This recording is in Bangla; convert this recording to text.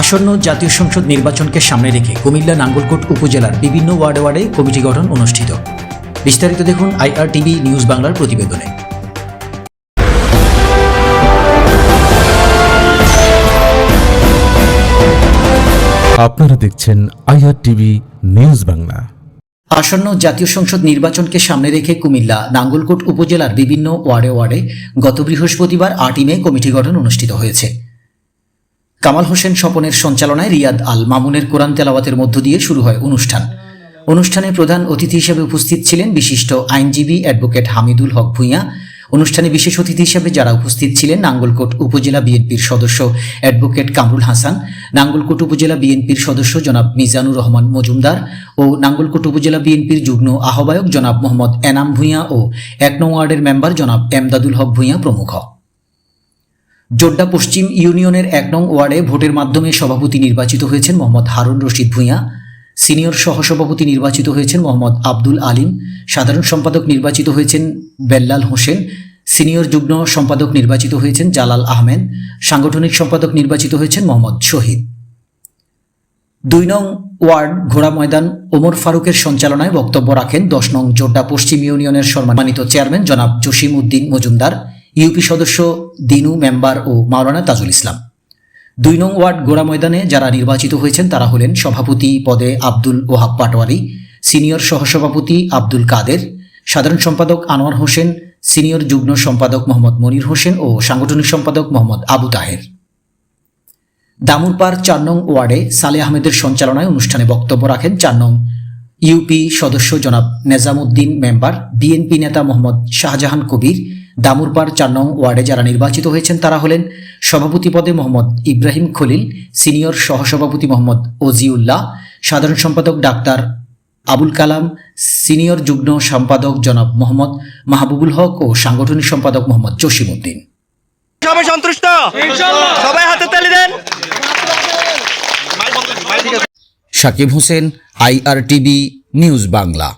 আসন্ন জাতীয় সংসদ নির্বাচনকে সামনে রেখে কুমিল্লা নাঙ্গলকোট উপজেলার বিভিন্ন ওয়ার্ডে ওয়ার্ডে কমিটি গঠন অনুষ্ঠিত। বিস্তারিত দেখুন IRTV নিউজ বাংলার প্রতিবেদনে। আপনারা দেখছেন IRTV নিউজ বাংলা। আসন্ন জাতীয় সংসদ নির্বাচনকে সামনে রেখে কুমিল্লা নাঙ্গলকোট উপজেলার বিভিন্ন ওয়ার্ডে ওয়ার্ডে গত বৃহস্পতিবার 8 মে কমিটি গঠন অনুষ্ঠিত হয়েছে। কামাল হোসেন স্বপনের সঞ্চালনায় রিয়াদ আল মামুনের কোরআন তেলাওয়াতের মধ্য দিয়ে শুরু হয় অনুষ্ঠানে প্রধান অতিথি হিসেবে উপস্থিত ছিলেন বিশিষ্ট আইনজীবী অ্যাডভোকেট হামিদুল হক ভূঁইয়া। অনুষ্ঠানে বিশেষ অতিথি হিসেবে যারা উপস্থিত ছিলেন নাঙ্গলকোট উপজেলা বিএনপির সদস্য অ্যাডভোকেট কামরুল হাসান, নাঙ্গলকোট উপজেলা বিএনপির সদস্য জনাব মিজানুর রহমান মজুমদার ও নাঙ্গলকোট উপজেলা বিএনপির যুগ্ম আহ্বায়ক জনাব মোহাম্মদ এনাম ভূঁইয়া ও 1 নং ওয়ার্ডের মেম্বার জনাব এমদাদুল হক ভূঁইয়া প্রমুখ। জোড্ডা পশ্চিম ইউনিয়নের 1 নং ওয়ার্ডে ভোটের মাধ্যমে সভাপতি নির্বাচিত হয়েছেন মোহাম্মদ হারুন রশিদ ভূঁইয়া, সিনিয়র সহসভাপতি নির্বাচিত হয়েছেন মোহাম্মদ আব্দুল আলিম, সাধারণ সম্পাদক নির্বাচিত হয়েছেন বেল্লাল হোসেন, সিনিয়র যুগ্ম সম্পাদক নির্বাচিত হয়েছেন জালাল আহমেদ, সাংগঠনিক সম্পাদক নির্বাচিত হয়েছেন মোহাম্মদ শহীদ। 2 নং ওয়ার্ড ঘোড়া ময়দান ওমর ফারুকের সঞ্চালনায় বক্তব্য রাখেন 10 নং জোড্ডা পশ্চিম ইউনিয়নের সম্মানিত চেয়ারম্যান জনাব জসিম উদ্দিন মজুমদার, ইউপি সদস্য দিনু মেম্বার ও মাওলানা তাজুল ইসলাম। 2 নং ওয়ার্ড গোড়া ময়দানে যারা নির্বাচিত হয়েছেন তারা হলেন সভাপতি পদে আব্দুল ওহাব পাটোয়ারি, সিনিয়র সহসভাপতি আব্দুল কাদের, সাধারণ সম্পাদক আনোয়ার হোসেন, সিনিয়র যুগ্ম সম্পাদক মোহাম্মদ মনির হোসেন ও সাংগঠনিক সম্পাদক মোহাম্মদ আবু তাহের। দামুরপাড় 4 নং ওয়ার্ডে সালে আহমেদের সঞ্চালনায় অনুষ্ঠানে বক্তব্য রাখেন 4 নং ইউপি সদস্য জনাব নেজামউদ্দিন মেম্বার, বিএনপি নেতা মোহাম্মদ শাহজাহান কবির। দামুরপাড় 4 নং ওয়ার্ডে যারা নির্বাচিত হয়েছেন তারা হলেন সভাপতি পদে মোহাম্মদ ইব্রাহিম খলিল, সিনিয়র সহসভাপতি মোহাম্মদ ওজিউল্লাহ, সাধারণ সম্পাদক ডাক্তার আবুল কালাম, সিনিয়র যুগ্ম সম্পাদক জনাব মোহাম্মদ মাহবুবুল হক ও সাংগঠনিক সম্পাদক মোহাম্মদ জসিম উদ্দিন। সবাই সন্তুষ্ট? সবাই হাতে তালি দেন। Sakib Hossain, IRTV news Bangla.